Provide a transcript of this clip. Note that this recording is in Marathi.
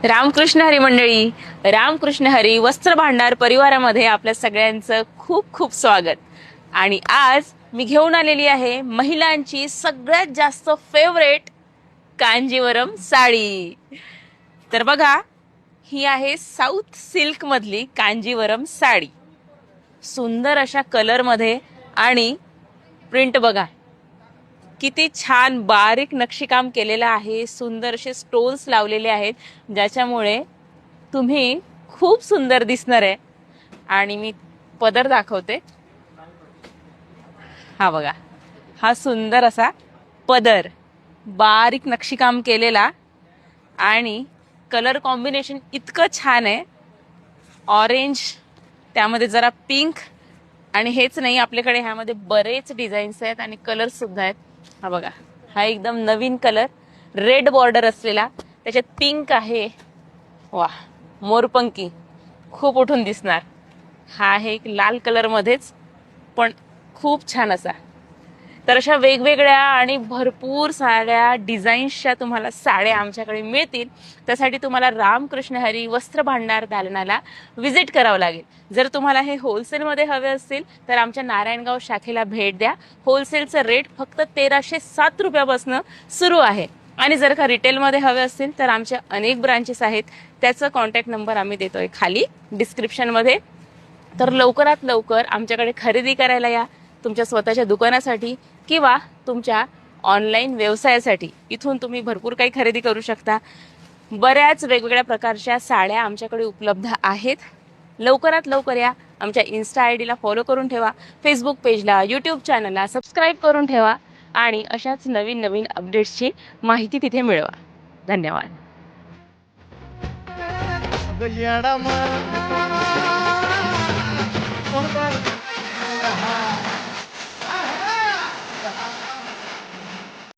रामकृष्ण हरी मंडळी, रामकृष्ण हरी वस्त्र भांडार परिवारामध्ये आपल्या सगळ्यांचं खूप खूप स्वागत. आणि आज मी घेऊन आलेली आहे महिलांची सगळ्यात जास्त फेवरेट कांजीवरम साडी. तर बघा, ही आहे साऊथ सिल्क मधली कांजीवरम साडी. सुंदर अशा कलर मध्ये आणि प्रिंट बघा किती छान बारीक नक्षीकाम केलेलं आहे. सुंदर असे स्टोन्स लावलेले आहेत ज्याच्यामुळे तुम्ही खूप सुंदर दिसणार आहे. आणि मी पदर दाखवते. हा बघा, हा सुंदर असा पदर, बारीक नक्षीकाम केलेला आणि कलर कॉम्बिनेशन इतकं छान आहे. ऑरेंज, त्यामध्ये जरा पिंक, आणि हेच नाही, आपल्याकडे ह्यामध्ये बरेच डिझाईन्स आहेत आणि कलर्स सुद्धा आहेत. हा बघा, हा एकदम नवीन कलर, रेड बॉर्डर असलेला, त्याच्यात पिंक आहे. वा, मोरपंखी खूप उठून दिसणार. हा आहे एक लाल कलर मध्येच, पण खूप छान असा. तर अशा वेगवेगळ्या आणि भरपूर साऱ्या डिझाईन्सच्या तुम्हाला साड्या आमच्याकडे मिळतील. त्यासाठी तुम्हाला रामकृष्ण हरी वस्त्र भांडार दालनाला व्हिजिट करावं लागेल. जर तुम्हाला हे होलसेलमध्ये हवे असतील तर आमच्या नारायणगाव शाखेला भेट द्या. होलसेलचं रेट फक्त 1307 रुपयापासून सुरू आहे. आणि जर का रिटेलमध्ये हवे असतील तर आमच्या अनेक ब्रांचेस आहेत. त्याचा कॉन्टॅक्ट नंबर आम्ही देतोय खाली डिस्क्रिप्शनमध्ये. तर लवकरात लवकर आमच्याकडे खरेदी करायला या, तुमच्या स्वतःच्या दुकानासाठी किंवा तुमच्या ऑनलाईन व्यवसायासाठी. इथून तुम्ही भरपूर काही खरेदी करू शकता. बऱ्याच वेगवेगळ्या प्रकारच्या साड्या आमच्याकडे उपलब्ध आहेत. लवकरात लवकर या. आमच्या इन्स्टा ID ला फॉलो करून ठेवा, फेसबुक पेजला, यूट्यूब चॅनलला सबस्क्राईब करून ठेवा आणि अशाच नवीन नवीन अपडेट्सची माहिती तिथे मिळवा. धन्यवाद.